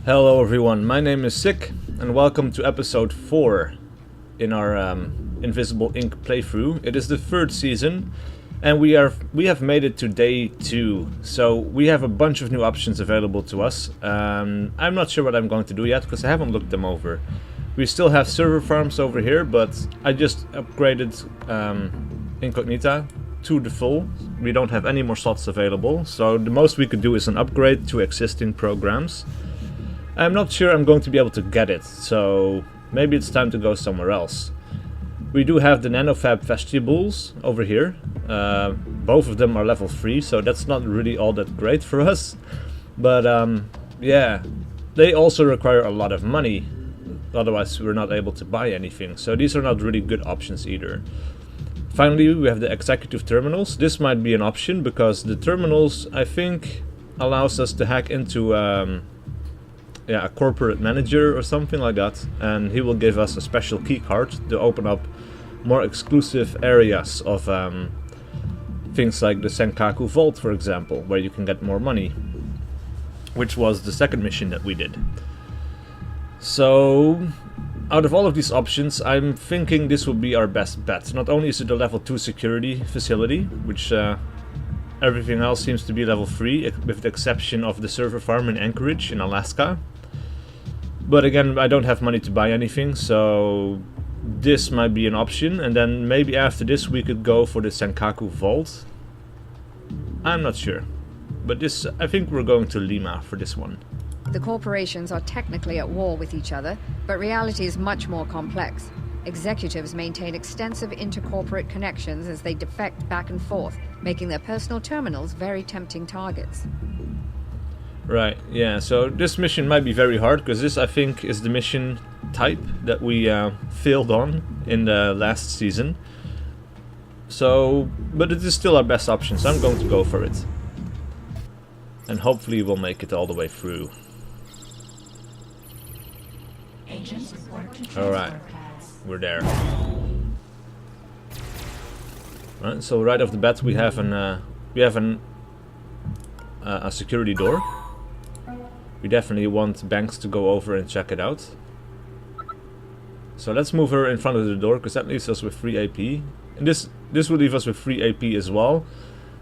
Hello everyone, my name is SiC and welcome to episode 4 in our Invisible Ink playthrough. It is the third season and we have made it to day 2, so we have a bunch of new options available to us. I'm not sure what I'm going to do yet because I haven't looked them over. We still have server farms over here, but I just upgraded Incognita to the full. We don't have any more slots available, so the most we could do is an upgrade to existing programs. I'm not sure I'm going to be able to get it, so maybe it's time to go somewhere else. We do have the nanofab vestibules over here. Both of them are level 3, so that's not really all that great for us. But yeah, they also require a lot of money, otherwise we're not able to buy anything. So these are not really good options either. Finally, we have the executive terminals. This might be an option because the terminals, I think, allows us to hack into a corporate manager or something like that, and he will give us a special key card to open up more exclusive areas of things like the Senkaku Vault, for example, where you can get more money, which was the second mission that we did. So out of all of these options, I'm thinking this will be our best bet. Not only is it a level 2 security facility, which everything else seems to be level 3, with the exception of the server farm in Anchorage in Alaska. But again, I don't have money to buy anything, so this might be an option. And then maybe after this we could go for the Senkaku Vault. I'm not sure. But this, I think we're going to Lima for this one. The corporations are technically at war with each other, but reality is much more complex. Executives maintain extensive intercorporate connections as they defect back and forth, making their personal terminals very tempting targets. Right, yeah, so this mission might be very hard, because this, I think, is the mission type that we failed on in the last season. So, but it is still our best option, so I'm going to go for it. And hopefully we'll make it all the way through. Alright, we're there. Right, so right off the bat we have a security door. We definitely want Banks to go over and check it out. So let's move her in front of the door, because that leaves us with free AP. And this will leave us with free AP as well.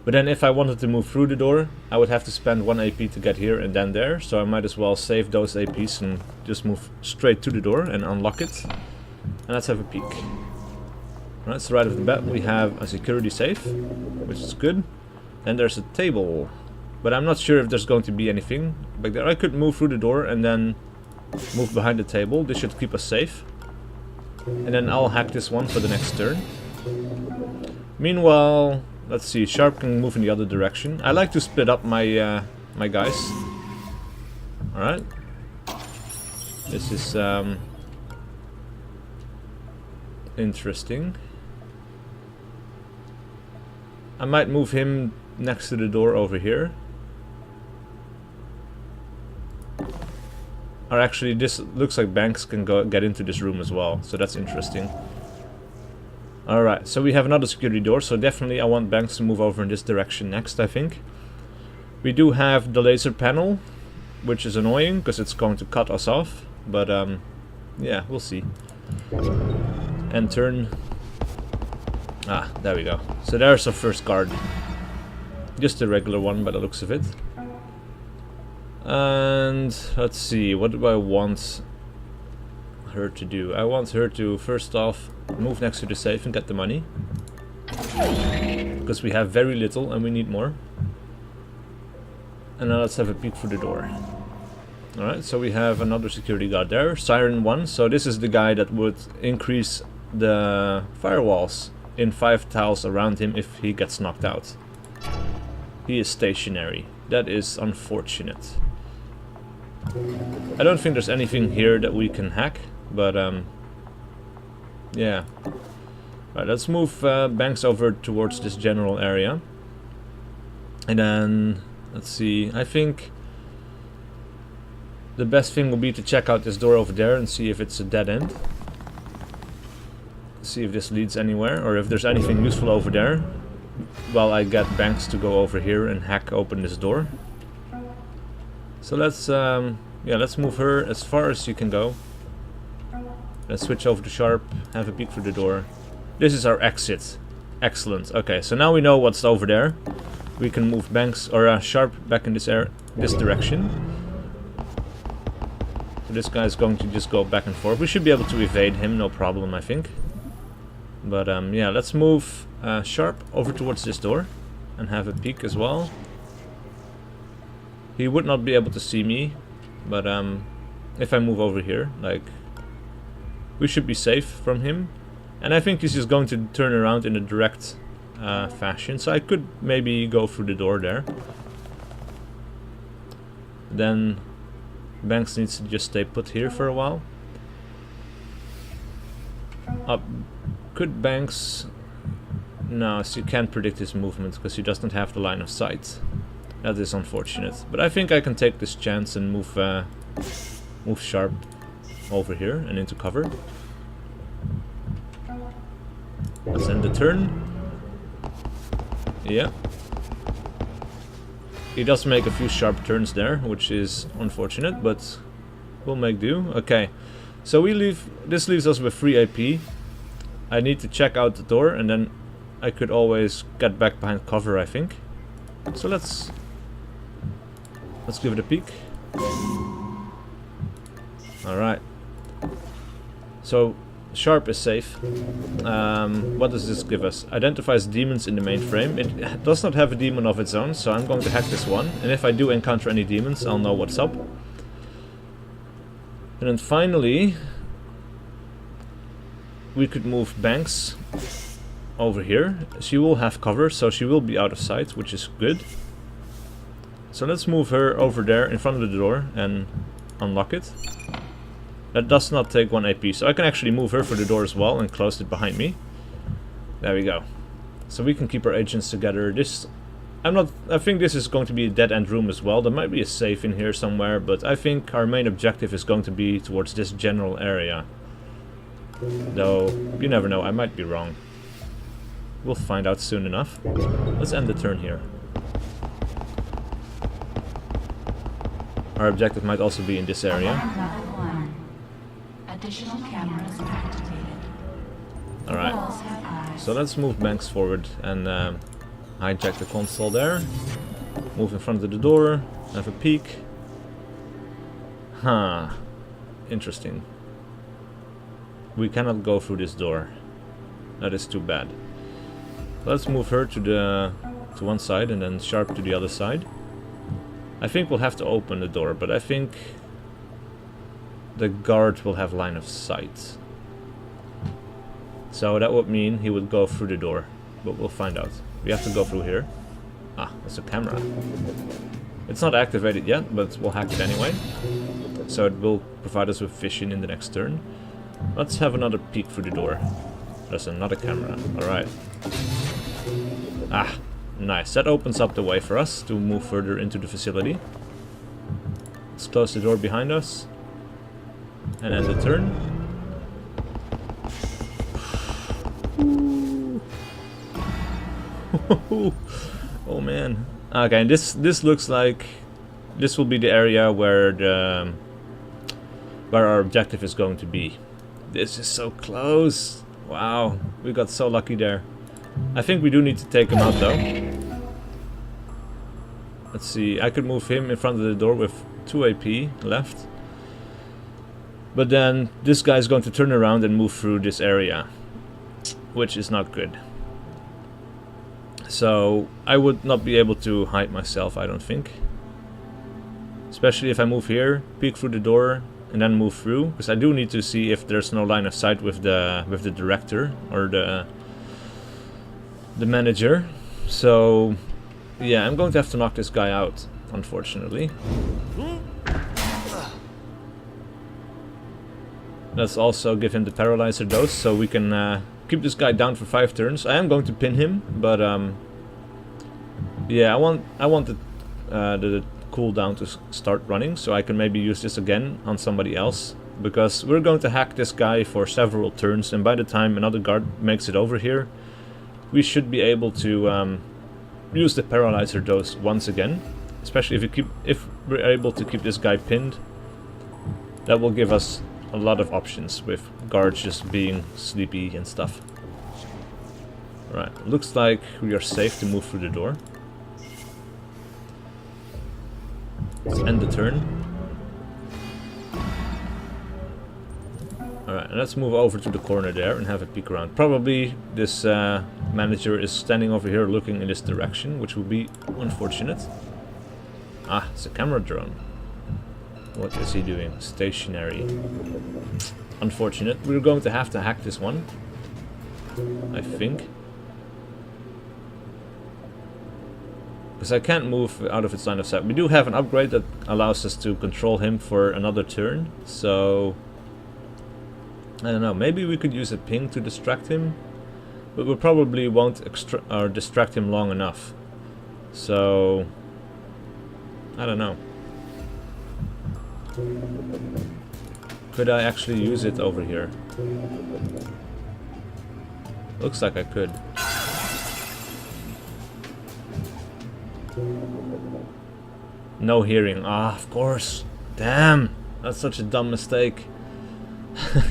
But then if I wanted to move through the door, I would have to spend 1 AP to get here and then there. So I might as well save those APs and just move straight to the door and unlock it. And let's have a peek. Alright, so right off the bat we have a security safe, which is good. And there's a table. But I'm not sure if there's going to be anything back there. I could move through the door and then move behind the table. This should keep us safe. And then I'll hack this one for the next turn. Meanwhile, let's see, Sharp can move in the other direction. I like to split up my my guys. Alright. This is interesting. I might move him next to the door over here. Or actually, this looks like Banks can get into this room as well, so that's interesting. Alright, so we have another security door, so definitely I want Banks to move over in this direction next, I think. We do have the laser panel, which is annoying, because it's going to cut us off. But, yeah, we'll see. End turn. Ah, there we go. So there's our first guard. Just a regular one by the looks of it. And let's see, what do I want her to do? I want her to first off move next to the safe and get the money, because we have very little and we need more. And now let's have a peek through the door. Alright, so we have another security guard there, Siren 1. So this is the guy that would increase the firewalls in 5 tiles around him if he gets knocked out. He is stationary. That is unfortunate. I don't think there's anything here that we can hack, but yeah. Right, let's move Banks over towards this general area. And then, let's see, I think the best thing will be to check out this door over there and see if it's a dead end. See if this leads anywhere, or if there's anything useful over there. While I get Banks to go over here and hack open this door. So let's Yeah, let's move her as far as you can go. Let's switch over to Sharp, have a peek through the door. This is our exit. Excellent. Okay, so now we know what's over there. We can move Banks or Sharp back in this direction. So this guy is going to just go back and forth. We should be able to evade him, no problem, I think. But yeah, let's move Sharp over towards this door and have a peek as well. He would not be able to see me, but if I move over here, like, we should be safe from him. And I think he's just going to turn around in a direct fashion, so I could maybe go through the door there. Then Banks needs to just stay put here for a while. Could Banks... No, so you can't predict his movement because he doesn't have the line of sight. That is unfortunate. But I think I can take this chance and move Sharp over here and into cover. Let's end the turn. Yeah. He does make a few sharp turns there, which is unfortunate, but we'll make do. Okay. So this leaves us with 3 AP. I need to check out the door and then I could always get back behind cover, I think. So let's give it a peek. Alright. So Sharp is safe. What does this give us? Identifies demons in the mainframe. It does not have a demon of its own, so I'm going to hack this one. And if I do encounter any demons, I'll know what's up. And then finally, we could move Banks over here. She will have cover, so she will be out of sight, which is good. So let's move her over there in front of the door and unlock it. That does not take 1 AP, so I can actually move her for the door as well and close it behind me. There we go. So we can keep our agents together. I think this is going to be a dead-end room as well. There might be a safe in here somewhere, but I think our main objective is going to be towards this general area. Though, you never know, I might be wrong. We'll find out soon enough. Let's end the turn here. Our objective might also be in this area. Additional cameras activated. Alright. So let's move Banks forward and hijack the console there. Move in front of the door. Have a peek. Huh. Interesting. We cannot go through this door. That is too bad. Let's move her to one side and then Sharp to the other side. I think we'll have to open the door, but I think the guard will have line of sight. So that would mean he would go through the door, but we'll find out. We have to go through here. Ah, it's a camera. It's not activated yet, but we'll hack it anyway. So it will provide us with vision in the next turn. Let's have another peek through the door. There's another camera. Alright. Ah, nice. That opens up the way for us to move further into the facility. Let's close the door behind us. And end the turn. Oh man. Okay, and this looks like this will be the area where our objective is going to be. This is so close. Wow, we got so lucky there. I think we do need to take him out though. Let's see, I could move him in front of the door with 2 AP left. But then this guy is going to turn around and move through this area, which is not good. So I would not be able to hide myself, I don't think. Especially if I move here, peek through the door, and then move through, because I do need to see if there's no line of sight with the director or the manager. So yeah, I'm going to have to knock this guy out, unfortunately. Let's also give him the paralyzer dose so we can keep this guy down for 5 turns. I am going to pin him, but yeah, I want the cooldown to start running so I can maybe use this again on somebody else, because we're going to hack this guy for several turns, and by the time another guard makes it over here, we should be able to use the paralyzer dose once again, especially if we're able to keep this guy pinned That will give us a lot of options with guards just being sleepy and stuff. Right, looks like we are safe to move through the door. Let's end the turn. Alright, let's move over to the corner there and have a peek around. Probably this manager is standing over here looking in this direction, which would be unfortunate. Ah, it's a camera drone. What is he doing? Stationary. Unfortunate. We're going to have to hack this one, I think. Because I can't move out of its line of sight. We do have an upgrade that allows us to control him for another turn, so I don't know, maybe we could use a ping to distract him, but we probably won't distract him long enough. So I don't know. Could I actually use it over here? Looks like I could. No hearing. Ah, of course. Damn. That's such a dumb mistake.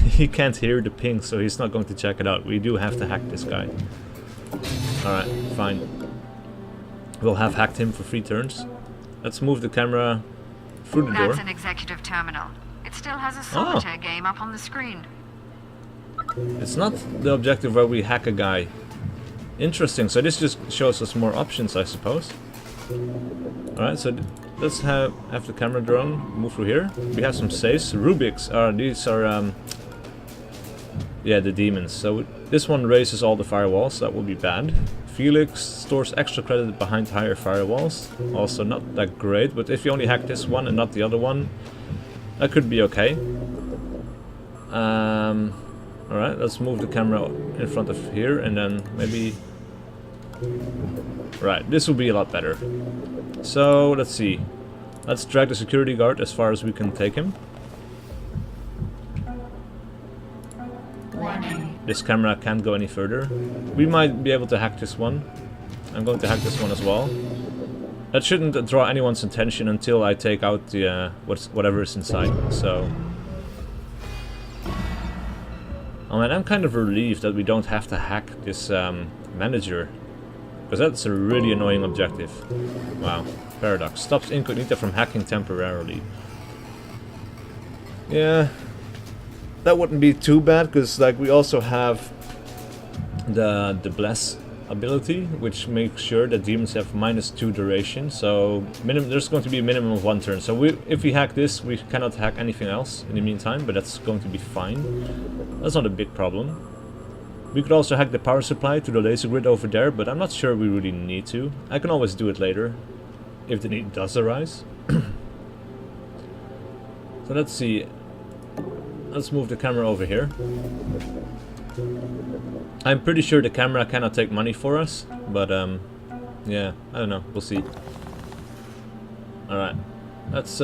He can't hear the ping, so he's not going to check it out. We do have to hack this guy. Alright, fine. We'll have hacked him for 3 turns. Let's move the camera through the door. That's an executive terminal. It still has a solitaire game up on the screen. It's not the objective where we hack a guy. Interesting, so this just shows us more options, I suppose. Alright, so let's have the camera drone move through here. We have some safes. Rubik's these are yeah, the demons. So this one raises all the firewalls, that will be bad. Felix stores extra credit behind higher firewalls. Also not that great, but if you only hack this one and not the other one, that could be okay. Alright, let's move the camera in front of here and then maybe... Right, this will be a lot better. So, let's see. Let's drag the security guard as far as we can take him. This camera can't go any further. We might be able to hack this one. I'm going to hack this one as well. That shouldn't draw anyone's attention until I take out the whatever is inside. So, oh man, I'm kind of relieved that we don't have to hack this manager, because that's a really annoying objective. Wow, paradox stops Incognita from hacking temporarily. Yeah, that wouldn't be too bad, because like we also have the bless ability, which makes sure that demons have -2 duration. So there's going to be a minimum of 1 turn. So if we hack this, we cannot hack anything else in the meantime, but that's going to be fine. That's not a big problem. We could also hack the power supply to the laser grid over there, but I'm not sure we really need to. I can always do it later, if the need does arise. So let's see. Let's move the camera over here. I'm pretty sure the camera cannot take money for us, but yeah, I don't know, we'll see. Alright, let's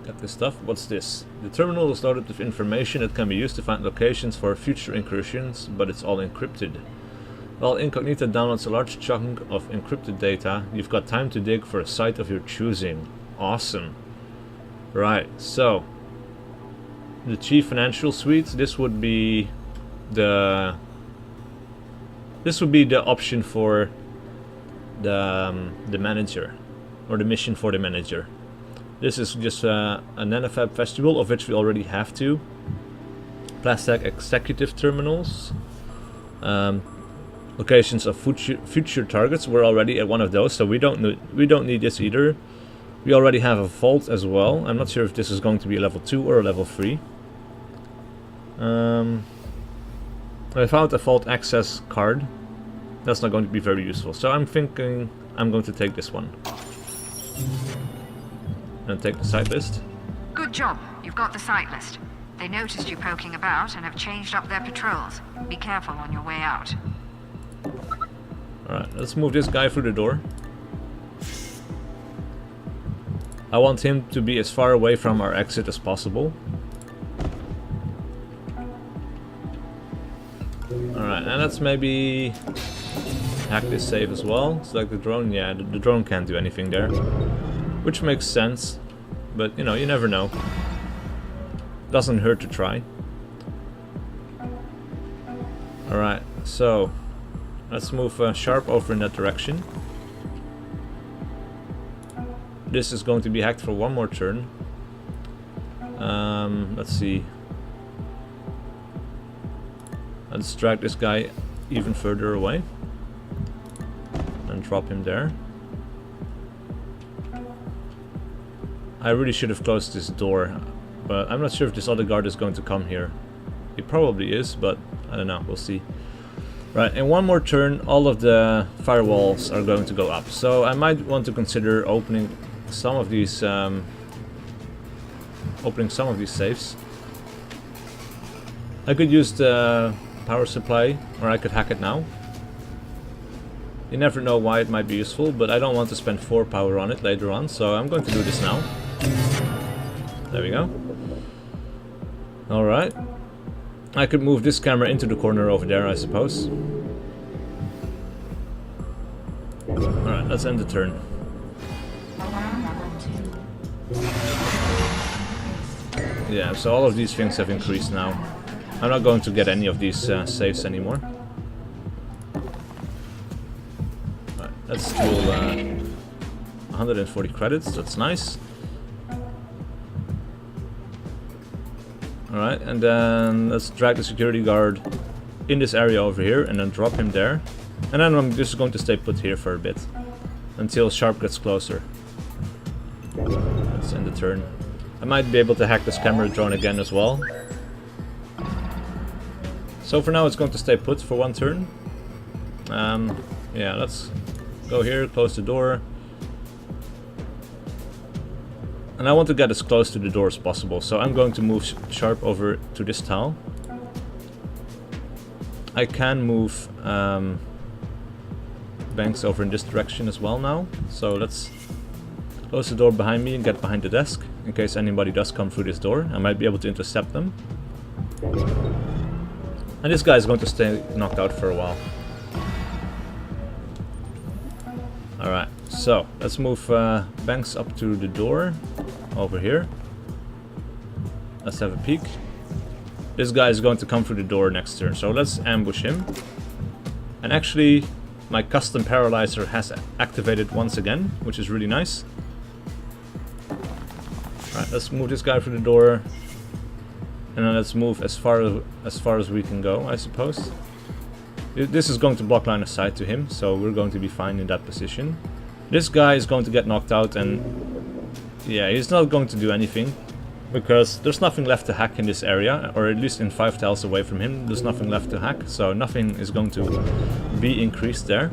get this stuff. What's this? The terminal is loaded with information that can be used to find locations for future incursions, but it's all encrypted. While Incognita downloads a large chunk of encrypted data, you've got time to dig for a site of your choosing. Awesome. Right, so the chief financial suite, this would be the option for the manager, or the mission for the manager. This is just a nanofab festival, of which we already have 2. Plastic executive terminals. Locations of future targets. We're already at one of those, so we don't need this either. We already have a vault as well. I'm not sure if this is going to be a level 2 or a level 3. I found a vault access card. That's not going to be very useful, so I'm thinking I'm going to take this one. And take the site list. Good job. You've got the site list. They noticed you poking about and have changed up their patrols. Be careful on your way out. Alright, let's move this guy through the door. I want him to be as far away from our exit as possible. Alright, and let's maybe hack this safe as well. Select the drone. Yeah, the drone can't do anything there, which makes sense. but you know, you never know. Doesn't hurt to try. Alright, so let's move Sharp over in that direction. This is going to be hacked for one more turn. Let's see. Let's drag this guy even further away and drop him there. I really should have closed this door, but I'm not sure if this other guard is going to come here. He probably is, but I don't know, we'll see. Right, in one more turn all of the firewalls are going to go up, so I might want to consider opening some of these safes. I could use the power supply, or I could hack it now. You never know why it might be useful, but I don't want to spend 4 power on it later on, so I'm going to do this now. There we go. Alright. I could move this camera into the corner over there, I suppose. Alright, let's end the turn. Yeah, so all of these things have increased now. I'm not going to get any of these safes anymore. Right, let's steal 140 credits, that's nice. Alright, and then let's drag the security guard in this area over here and then drop him there. And then I'm just going to stay put here for a bit until Sharp gets closer. Let's end the turn. I might be able to hack this camera drone again as well. So for now it's going to stay put for one turn. Yeah, let's go here, close the door. And I want to get as close to the door as possible, so I'm going to move Sharp over to this tile. I can move Banks over in this direction as well now, so let's close the door behind me and get behind the desk, in case anybody does come through this door. I might be able to intercept them. And this guy is going to stay knocked out for a while. Alright, so let's move Banks up to the door over here. Let's have a peek. This guy is going to come through the door next turn, so let's ambush him. And actually, my custom paralyzer has activated once again, which is really nice. Alright, let's move this guy through the door. And then let's move as far as we can go, I suppose. This is going to block line of sight to him, so we're going to be fine in that position. This guy is going to get knocked out, and yeah, he's not going to do anything because there's nothing left to hack in this area, or at least in 5 tiles away from him there's nothing left to hack, so nothing is going to be increased there.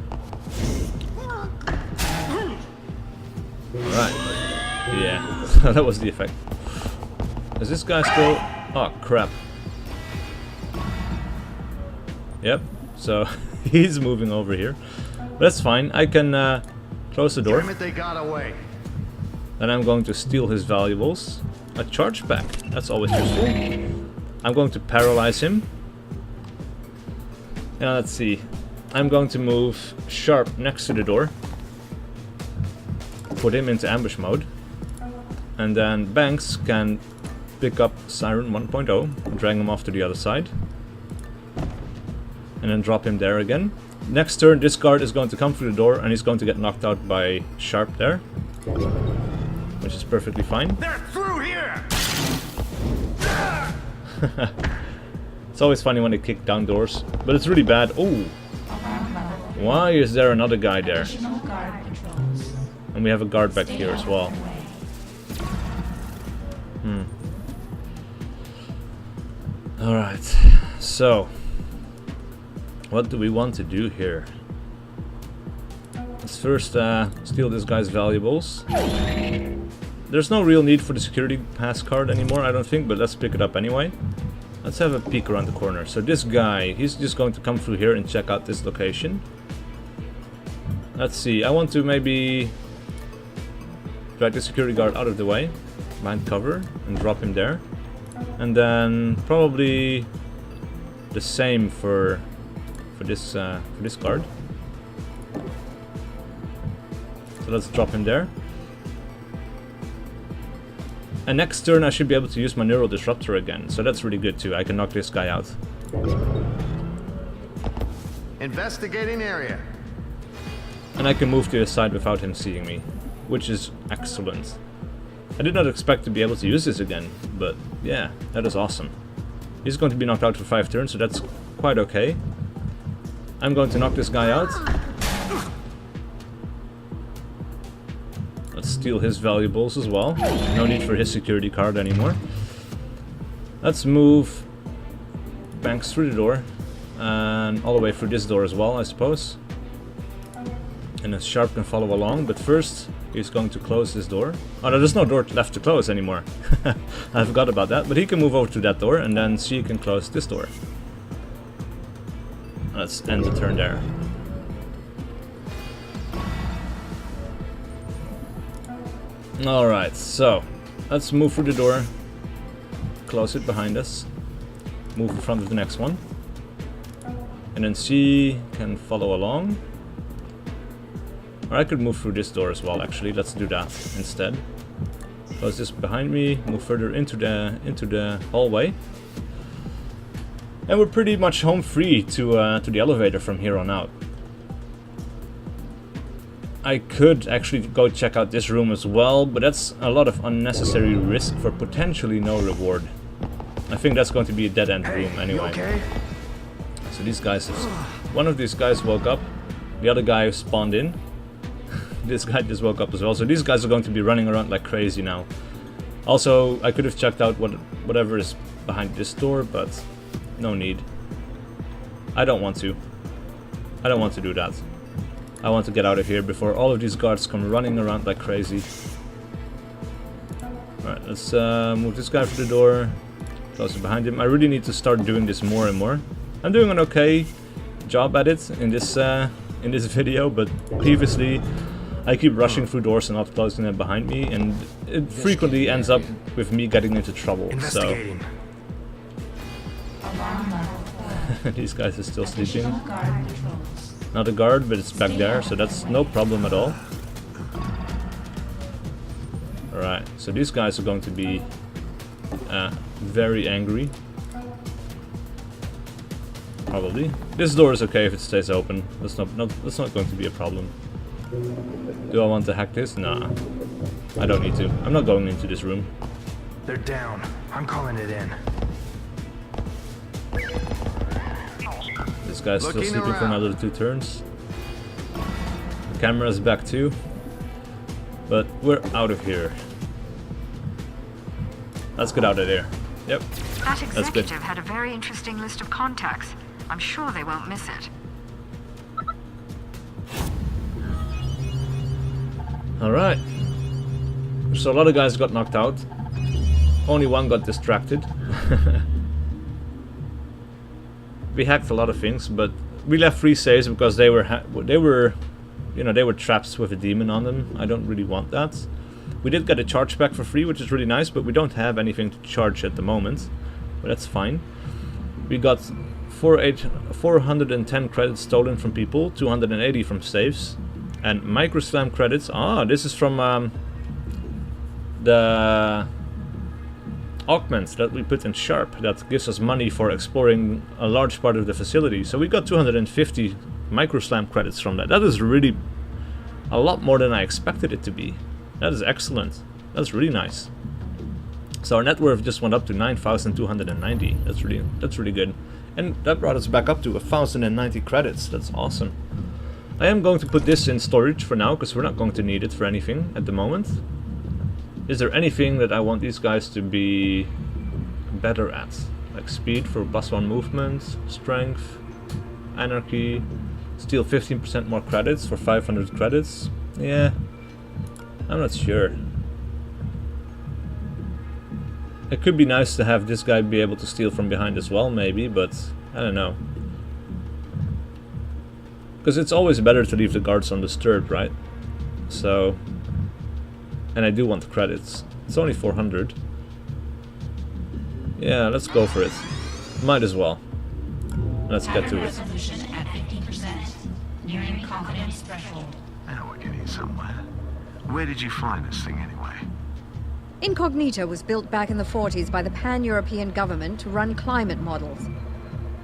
Alright, yeah, that was the effect. Is this guy still... oh crap. Yep, so he's moving over here. But that's fine, I can close the door. Damn it, they got away. Then I'm going to steal his valuables. A charge pack, that's always useful. I'm going to paralyze him. And let's see. I'm going to move Sharp next to the door. Put him into ambush mode. And then Banks can pick up Siren 1.0 and drag him off to the other side. And then drop him there again. Next turn this guard is going to come through the door and he's going to get knocked out by Sharp there. Which is perfectly fine. They're through here. It's always funny when they kick down doors, but it's really bad. Oh, why is there another guy there? And we have a guard back here as well. Alright, so what do we want to do here? Let's first steal this guy's valuables. There's no real need for the security pass card anymore, I don't think, but let's pick it up anyway. Let's have a peek around the corner. So this guy, he's just going to come through here and check out this location. Let's see, I want to maybe drag the security guard out of the way, behind cover, and drop him there. And then probably the same for this guard. So let's drop him there. And next turn I should be able to use my Neural Disruptor again, so that's really good too. I can knock this guy out. Investigating area. And I can move to the side without him seeing me, which is excellent. I did not expect to be able to use this again, but yeah, that is awesome. He's going to be knocked out for 5 turns, so that's quite okay. I'm going to knock this guy out. Let's steal his valuables as well. No need for his security card anymore. Let's move Banks through the door. And all the way through this door as well, I suppose. And then Sharp can follow along, but first he's going to close this door. Oh, no, there's no door left to close anymore. I forgot about that, but he can move over to that door, and then she can close this door. Let's end the turn there. Alright, so let's move through the door, close it behind us, move in front of the next one, and then she can follow along. Or I could move through this door as well, actually. Let's do that instead. Close this behind me, move further into the hallway. And we're pretty much home free to the elevator from here on out. I could actually go check out this room as well, but that's a lot of unnecessary risk for potentially no reward. I think that's going to be a dead-end room anyway. Okay? So these guys have... One of these guys woke up, the other guy spawned in. This guy just woke up as well, so these guys are going to be running around like crazy now. Also, I could have checked out whatever is behind this door, but no need. I don't want to. I don't want to do that. I want to get out of here before all of these guards come running around like crazy. Alright, let's move this guy through the door. Close it behind him. I really need to start doing this more and more. I'm doing an okay job at it in this video, but previously I keep rushing through doors and not closing them behind me, and it frequently ends up with me getting into trouble. So these guys are still sleeping. Not a guard, but it's back there, so that's no problem at all. Alright, so these guys are going to be very angry. Probably. This door is okay if it stays open. That's not going to be a problem. Do I want to hack this? Nah. I don't need to. I'm not going into this room. They're down. I'm calling it in. This guy's still sleeping for another 2 turns. The camera's back too. But we're out of here. Let's get out of there. Yep. That executive had a very interesting list of contacts. I'm sure they won't miss it. Alright. So a lot of guys got knocked out. Only one got distracted. We hacked a lot of things, but we left 3 saves because they were traps with a demon on them. I don't really want that. We did get a charge back for free, which is really nice, but we don't have anything to charge at the moment. But that's fine. We got 410 credits stolen from people, 280 from saves, and microslam credits. Ah, this is from the augments that we put in Sharp. That gives us money for exploring a large part of the facility. So we got 250 microslam credits from that. That is really a lot more than I expected it to be. That is excellent. That's really nice. So our net worth just went up to 9,290. That's really good. And that brought us back up to 1,090 credits. That's awesome. I am going to put this in storage for now, because we're not going to need it for anything at the moment. Is there anything that I want these guys to be better at? Like speed for +1 movement, strength, anarchy, steal 15% more credits for 500 credits? Yeah, I'm not sure. It could be nice to have this guy be able to steal from behind as well, maybe, but I don't know. Because it's always better to leave the guards undisturbed, right? So... And I do want the credits. It's only 400. Yeah, let's go for it. Might as well. Let's get to it. Resolution at 50%. Nearing confidence threshold. Now we're getting somewhere. Where did you find this thing anyway? Incognita was built back in the 40s by the Pan-European government to run climate models.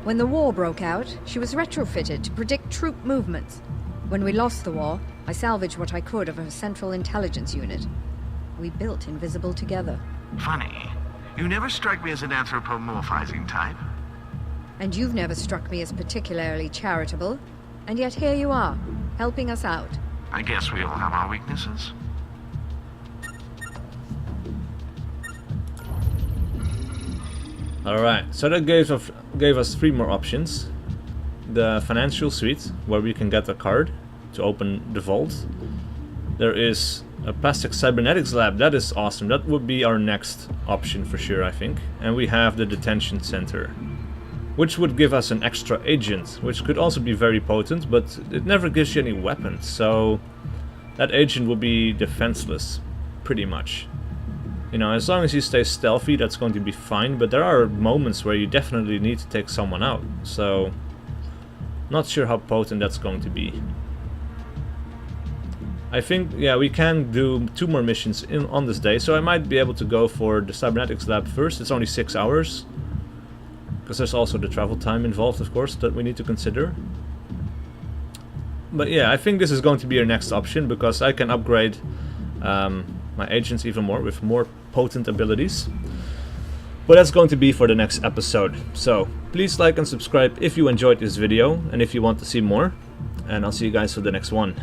When the war broke out, she was retrofitted to predict troop movements. When we lost the war, I salvaged what I could of her central intelligence unit. We built Invisible together. Funny. You never strike me as an anthropomorphizing type. And you've never struck me as particularly charitable. And yet here you are, helping us out. I guess we all have our weaknesses. Alright, so that gave us 3 more options. The financial suite, where we can get a card to open the vault. There is a plastic cybernetics lab. That is awesome. That would be our next option for sure, I think. And we have the detention center, which would give us an extra agent, which could also be very potent, but it never gives you any weapons, so that agent would be defenseless, pretty much. You know, as long as you stay stealthy, that's going to be fine, but there are moments where you definitely need to take someone out, so not sure how potent that's going to be. I think, yeah, we can do 2 more missions on this day, so I might be able to go for the cybernetics lab first. It's only 6 hours, because there's also the travel time involved, of course, that we need to consider. But yeah, I think this is going to be our next option, because I can upgrade my agents even more with more potent abilities. But that's going to be for the next episode. So please like and subscribe if you enjoyed this video and if you want to see more. And I'll see you guys for the next one.